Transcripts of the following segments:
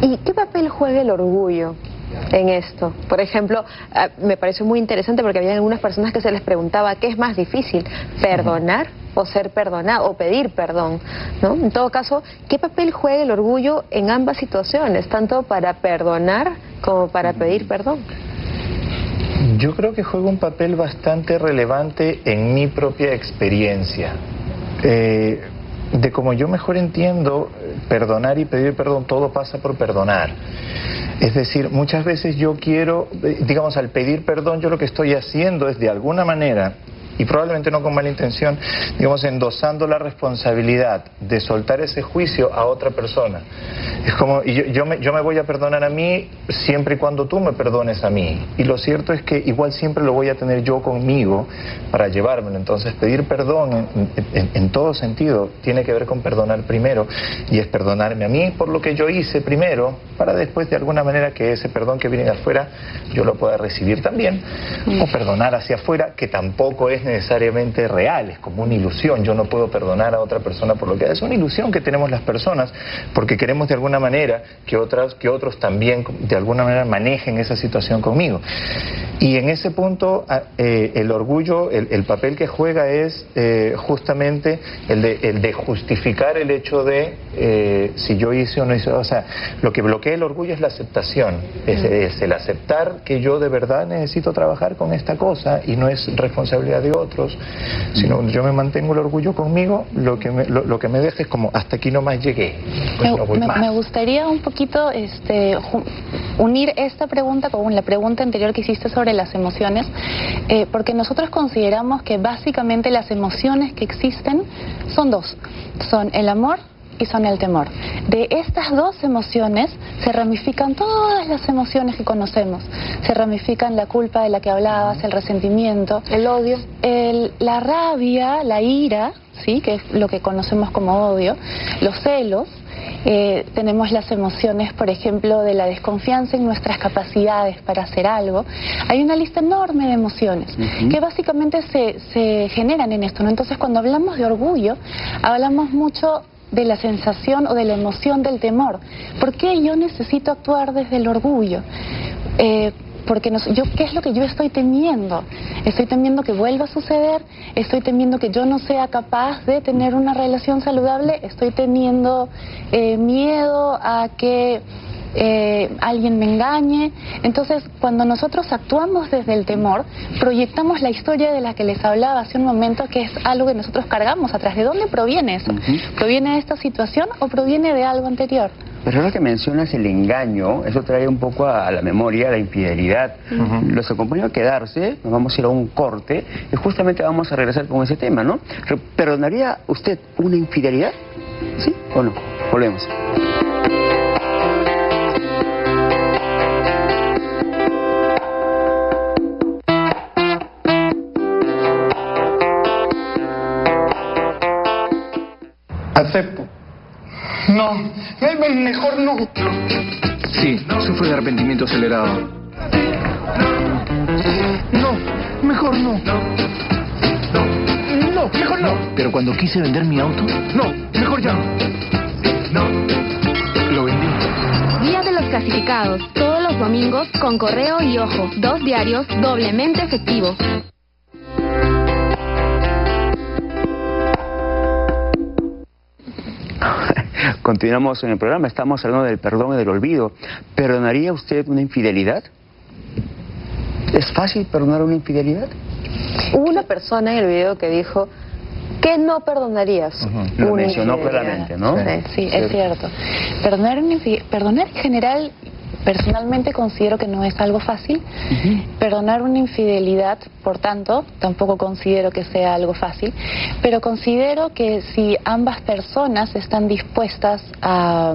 ¿Y qué papel juega el orgullo en esto? Por ejemplo, me pareció muy interesante porque había algunas personas que se les preguntaba qué es más difícil, perdonar o ser perdonado o pedir perdón, ¿no? En todo caso, ¿qué papel juega el orgullo en ambas situaciones, tanto para perdonar como para pedir perdón? Yo creo que juega un papel bastante relevante en mi propia experiencia. De como yo mejor entiendo, perdonar y pedir perdón, todo pasa por perdonar. Es decir, muchas veces yo quiero, digamos, al pedir perdón, yo lo que estoy haciendo es de alguna manera, y probablemente no con mala intención, digamos, endosando la responsabilidad de soltar ese juicio a otra persona. Es como, y yo me voy a perdonar a mí siempre y cuando tú me perdones a mí. Y lo cierto es que igual siempre lo voy a tener yo conmigo para llevármelo. Entonces, pedir perdón en todo sentido tiene que ver con perdonar primero, y es perdonarme a mí por lo que yo hice primero, para después de alguna manera que ese perdón que viene de afuera yo lo pueda recibir también, o perdonar hacia afuera, que tampoco es necesariamente real, es como una ilusión. Yo no puedo perdonar a otra persona por lo que hace. Es una ilusión que tenemos las personas porque queremos de alguna manera que otros también de alguna manera manejen esa situación conmigo. Y en ese punto el orgullo, el papel que juega es justamente el de justificar el hecho de si yo hice o no hice. O sea, lo que bloquea el orgullo es la aceptación, es el aceptar que yo de verdad necesito trabajar con esta cosa y no es responsabilidad de otros, sino yo me mantengo el orgullo conmigo. Lo que me deja es como hasta aquí nomás llegué, pues no voy más. Me gustaría un poquito unir esta pregunta con la pregunta anterior que hiciste sobre las emociones, porque nosotros consideramos que básicamente las emociones que existen son dos, son el amor y son el temor. De estas dos emociones se ramifican todas las emociones que conocemos. Se ramifican la culpa de la que hablabas, el resentimiento, el odio, la rabia, la ira, ¿sí?, que es lo que conocemos como odio, los celos. Tenemos las emociones, por ejemplo, de la desconfianza en nuestras capacidades para hacer algo. Hay una lista enorme de emociones que básicamente se generan en esto, ¿no? Entonces, cuando hablamos de orgullo, hablamos mucho de la sensación o de la emoción del temor. ¿Por qué yo necesito actuar desde el orgullo? Porque ¿qué es lo que yo estoy temiendo? Estoy temiendo que vuelva a suceder, estoy temiendo que yo no sea capaz de tener una relación saludable, estoy teniendo miedo a que alguien me engañe. Entonces, cuando nosotros actuamos desde el temor, proyectamos la historia de la que les hablaba hace un momento, que es algo que nosotros cargamos atrás. ¿De dónde proviene eso? ¿Proviene de esta situación o proviene de algo anterior? Pero ahora que mencionas el engaño, eso trae un poco a la memoria la infidelidad. Los acompaño a quedarse, nos vamos a ir a un corte y justamente vamos a regresar con ese tema, ¿no? ¿Perdonaría usted una infidelidad? ¿Sí o no? Volvemos. Acepto. No, mejor no. Sí, sufre de arrepentimiento acelerado. No, mejor no. No, mejor no. Pero cuando quise vender mi auto... No, mejor ya. Lo vendí. Día de los clasificados, todos los domingos con Correo y Ojo, 2 diarios doblemente efectivos. Continuamos en el programa, estamos hablando del perdón y del olvido. ¿Perdonaría usted una infidelidad? ¿Es fácil perdonar una infidelidad? Hubo una persona en el video que dijo que no perdonarías. Lo mencionó claramente, ¿no? Sí, es cierto. Perdonar en general, personalmente considero que no es algo fácil. Perdonar una infidelidad, por tanto, tampoco considero que sea algo fácil, pero considero que si ambas personas están dispuestas a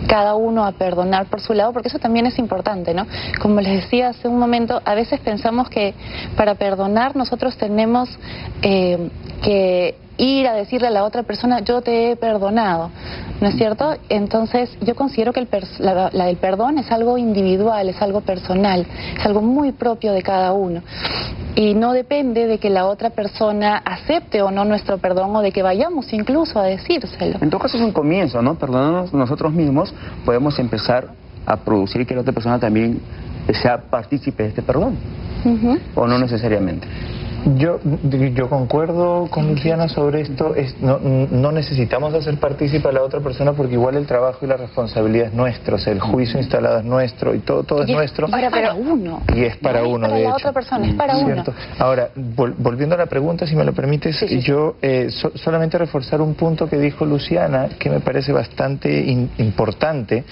cada uno a perdonar por su lado, porque eso también es importante, ¿no? Como les decía hace un momento, a veces pensamos que para perdonar nosotros tenemos que ir a decirle a la otra persona, yo te he perdonado, ¿no es cierto? Entonces yo considero que el perdón es algo individual, es algo personal, es algo muy propio de cada uno. Y no depende de que la otra persona acepte o no nuestro perdón o de que vayamos incluso a decírselo. En todo caso es un comienzo, ¿no? Perdonarnos nosotros mismos, podemos empezar a producir que la otra persona también sea partícipe de este perdón. O no necesariamente. Yo concuerdo con Luciana sobre esto. No necesitamos hacer partícipe a la otra persona porque igual el trabajo y la responsabilidad es nuestro, o sea, el juicio instalado es nuestro y todo es nuestro. Ahora, para uno. Y es para uno, de hecho. La otra persona, es para uno. Ahora, volviendo a la pregunta, si me lo permites, yo solamente reforzar un punto que dijo Luciana, que me parece bastante importante,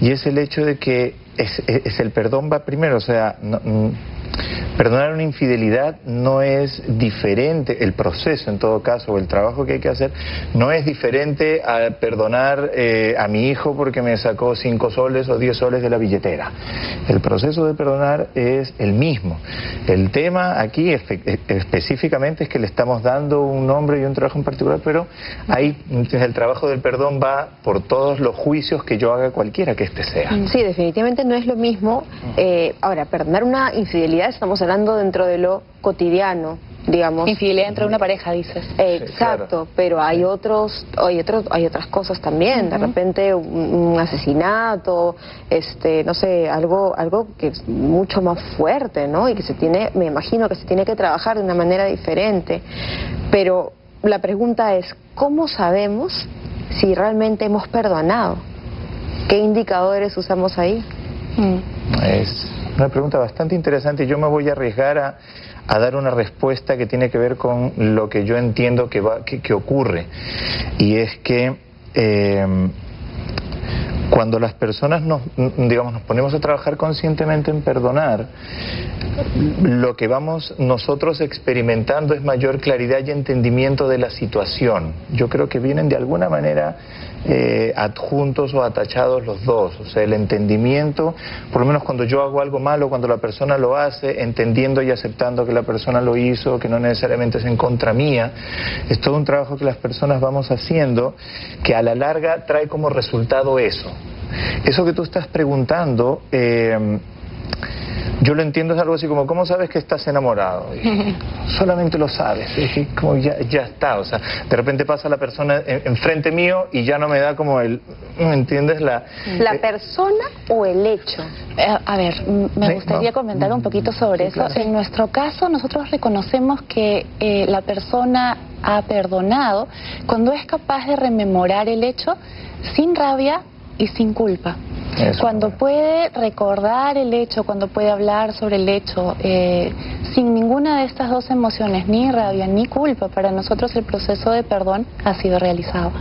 y es el hecho de que es el perdón va primero, o sea, perdonar una infidelidad no es diferente, el proceso en todo caso, o el trabajo que hay que hacer, no es diferente a perdonar a mi hijo porque me sacó 5 soles o 10 soles de la billetera. El proceso de perdonar es el mismo. El tema aquí específicamente es que le estamos dando un nombre y un trabajo en particular, pero ahí el trabajo del perdón va por todos los juicios que yo haga cualquiera que este sea. Sí, definitivamente no es lo mismo. Ahora, perdonar una infidelidad, estamos hablando dentro de lo cotidiano, digamos. Infidelidad entre una pareja, dices. Exacto, claro. Pero hay otras cosas también. De repente un asesinato, no sé, algo que es mucho más fuerte, ¿no? Y que me imagino que se tiene que trabajar de una manera diferente. Pero la pregunta es, ¿cómo sabemos si realmente hemos perdonado? ¿Qué indicadores usamos ahí? Es una pregunta bastante interesante y yo me voy a arriesgar a dar una respuesta que tiene que ver con lo que yo entiendo que ocurre. Y es que cuando las personas nos ponemos a trabajar conscientemente en perdonar, lo que vamos nosotros experimentando es mayor claridad y entendimiento de la situación. Yo creo que vienen de alguna manera adjuntos o atachados los dos, o sea, el entendimiento, por lo menos cuando yo hago algo malo, cuando la persona lo hace, entendiendo y aceptando que la persona lo hizo, que no necesariamente es en contra mía, es todo un trabajo que las personas vamos haciendo, que a la larga trae como resultado eso. Eso que tú estás preguntando, yo lo entiendo, es algo así como, ¿cómo sabes que estás enamorado? Solamente lo sabes, es como ya está, o sea, de repente pasa la persona enfrente mío y ya no me da como ¿me entiendes? ¿La persona o el hecho? A ver, me gustaría comentar un poquito sobre eso. Claro. En nuestro caso, nosotros reconocemos que la persona ha perdonado cuando es capaz de rememorar el hecho sin rabia y sin culpa. Eso. Cuando puede recordar el hecho, cuando puede hablar sobre el hecho, sin ninguna de estas dos emociones, ni rabia ni culpa, para nosotros el proceso de perdón ha sido realizado.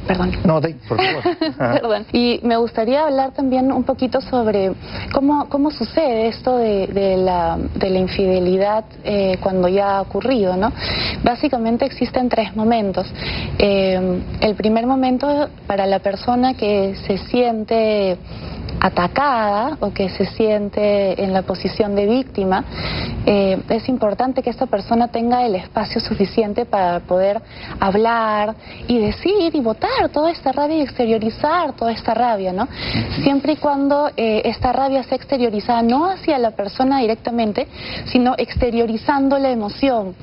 Perdón. No, por favor. Perdón. Y me gustaría hablar también un poquito sobre cómo sucede esto de la infidelidad cuando ya ha ocurrido, ¿no? Básicamente existen 3 momentos. El primer momento, para la persona que se siente atacada o que se siente en la posición de víctima, es importante que esta persona tenga el espacio suficiente para poder hablar y decir y botar toda esta rabia y exteriorizar toda esta rabia, ¿no? Siempre y cuando esta rabia sea exteriorizada no hacia la persona directamente, sino exteriorizando la emoción.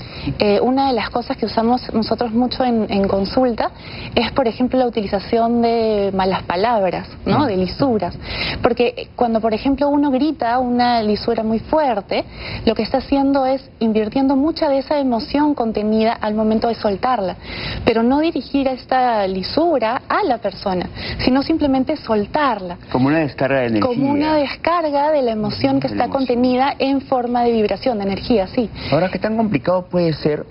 Una de las cosas que usamos nosotros mucho en consulta es, por ejemplo, la utilización de malas palabras, ¿no? De lisuras. Porque cuando, por ejemplo, uno grita una lisura muy fuerte, lo que está haciendo es invirtiendo mucha de esa emoción contenida al momento de soltarla. Pero no dirigir esta lisura a la persona, sino simplemente soltarla. Como una descarga de energía. Como una descarga de la emoción que está contenida en forma de vibración, de energía, sí. Ahora, ¿qué tan complicado puede ser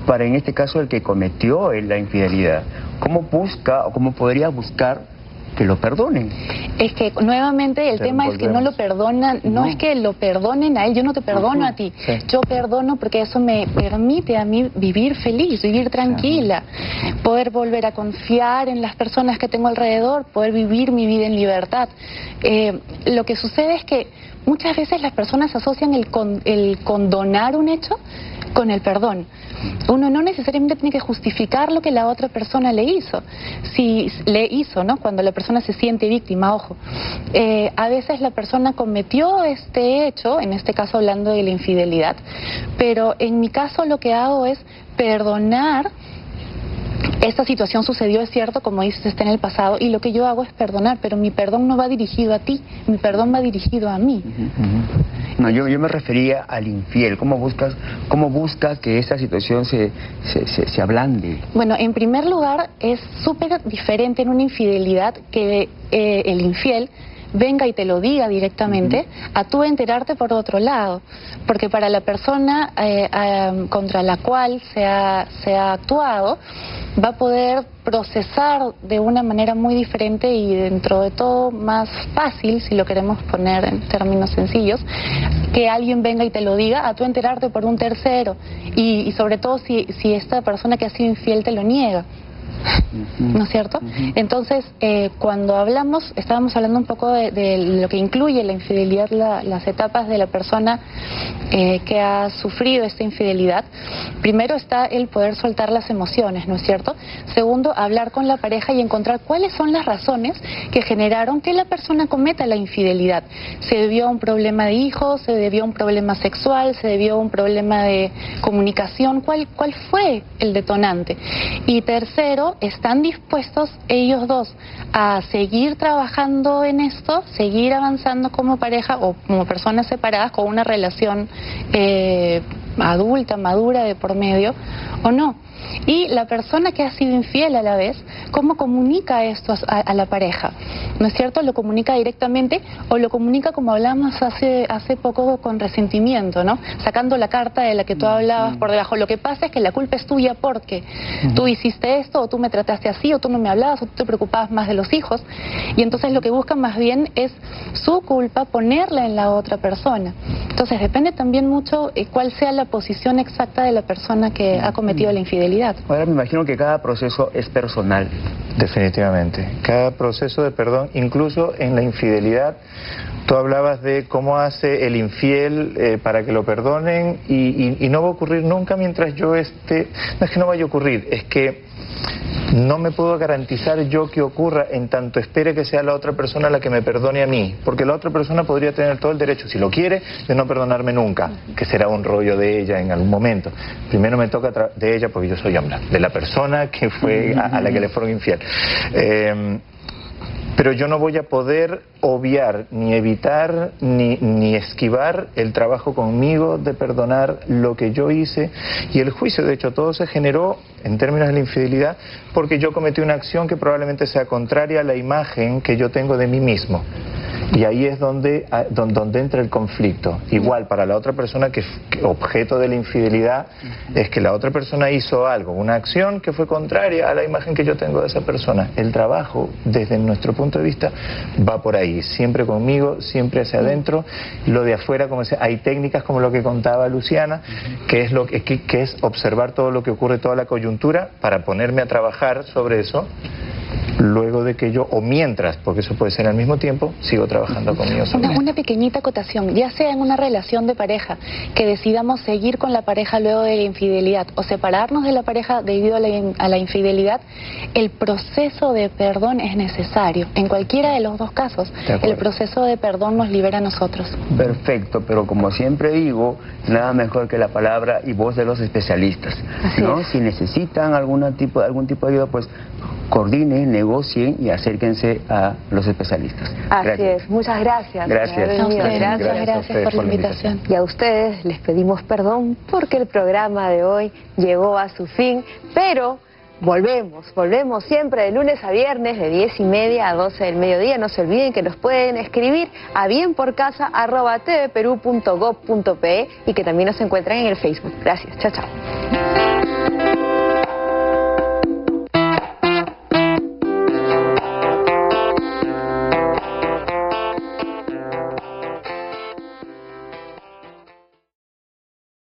para, en este caso, el que cometió la infidelidad? ¿Cómo busca o cómo podría buscar que lo perdonen? Es que nuevamente el tema es que no lo perdonan, no es que lo perdonen a él, yo no te perdono a ti, yo perdono porque eso me permite a mí vivir feliz, vivir tranquila, poder volver a confiar en las personas que tengo alrededor, poder vivir mi vida en libertad. Lo que sucede es que muchas veces las personas asocian el condonar un hecho con el perdón. Uno no necesariamente tiene que justificar lo que la otra persona le hizo. Si le hizo, ¿no? Cuando la persona se siente víctima, ojo. A veces la persona cometió este hecho, en este caso hablando de la infidelidad, pero en mi caso lo que hago es perdonar. Esta situación sucedió, es cierto, como dices, está en el pasado, y lo que yo hago es perdonar, pero mi perdón no va dirigido a ti, mi perdón va dirigido a mí. No, yo me refería al infiel. ¿Cómo buscas que esta situación se ablande? Bueno, en primer lugar, es súper diferente en una infidelidad que el infiel venga y te lo diga directamente, a tú enterarte por otro lado, porque para la persona contra la cual se ha actuado, va a poder procesar de una manera muy diferente y dentro de todo más fácil, si lo queremos poner en términos sencillos, que alguien venga y te lo diga, a tú enterarte por un tercero, y sobre todo si esta persona que ha sido infiel te lo niega. ¿No es cierto? Entonces, cuando estábamos hablando un poco de lo que incluye la infidelidad, las etapas de la persona que ha sufrido esta infidelidad. Primero está el poder soltar las emociones, ¿no es cierto? Segundo, hablar con la pareja y encontrar cuáles son las razones que generaron que la persona cometa la infidelidad. ¿Se debió a un problema de hijos? ¿Se debió a un problema sexual? ¿Se debió a un problema de comunicación? ¿Cuál fue el detonante? Y tercero, ¿están dispuestos ellos dos a seguir trabajando en esto, seguir avanzando como pareja o como personas separadas con una relación adulta, madura de por medio, o no? Y la persona que ha sido infiel a la vez, ¿cómo comunica esto a la pareja? ¿No es cierto? ¿Lo comunica directamente o lo comunica, como hablamos hace poco, con resentimiento, ¿no? Sacando la carta de la que tú hablabas por debajo. Lo que pasa es que la culpa es tuya porque tú hiciste esto, o tú me trataste así, o tú no me hablabas, o tú te preocupabas más de los hijos. Y entonces lo que buscan más bien es su culpa, ponerla en la otra persona. Entonces depende también mucho cuál sea la posición exacta de la persona que ha cometido la infidelidad. Ahora me imagino que cada proceso es personal. Definitivamente. Cada proceso de perdón, incluso en la infidelidad, tú hablabas de cómo hace el infiel para que lo perdonen y no va a ocurrir nunca mientras yo esté. No es que no vaya a ocurrir, es que no me puedo garantizar yo que ocurra en tanto espere que sea la otra persona la que me perdone a mí, porque la otra persona podría tener todo el derecho, si lo quiere, de no perdonarme nunca, que será un rollo de ella en algún momento. Primero me toca de ella porque yo soy hombre, de la persona que fue a la que le fueron infiel. Pero yo no voy a poder obviar, ni evitar, ni esquivar el trabajo conmigo de perdonar lo que yo hice. Y el juicio, de hecho, todo se generó, en términos de la infidelidad, porque yo cometí una acción que probablemente sea contraria a la imagen que yo tengo de mí mismo. Y ahí es donde entra el conflicto. Igual para la otra persona que objeto de la infidelidad es que la otra persona hizo algo, una acción que fue contraria a la imagen que yo tengo de esa persona. El trabajo, desde nuestro punto de vista, va por ahí, siempre conmigo, siempre hacia adentro. Lo de afuera, como decía, hay técnicas como lo que contaba Luciana, que es observar todo lo que ocurre, toda la coyuntura, para ponerme a trabajar sobre eso. Luego de que yo, o mientras, porque eso puede ser al mismo tiempo, sigo trabajando conmigo. Una pequeñita acotación, ya sea en una relación de pareja, que decidamos seguir con la pareja luego de la infidelidad o separarnos de la pareja debido a la infidelidad, el proceso de perdón es necesario. En cualquiera de los dos casos, el proceso de perdón nos libera a nosotros. Perfecto, pero como siempre digo, nada mejor que la palabra y voz de los especialistas, ¿no? Si necesitan algún tipo de ayuda, pues coordinen, negocien y acérquense a los especialistas. Así es, muchas gracias. Gracias. Gracias por la invitación. Y a ustedes les pedimos perdón porque el programa de hoy llegó a su fin, pero volvemos siempre de lunes a viernes de 10:30 a 12 del mediodía. No se olviden que nos pueden escribir a bienporcasa@tvperú.gov.pe y que también nos encuentran en el Facebook. Gracias, chao.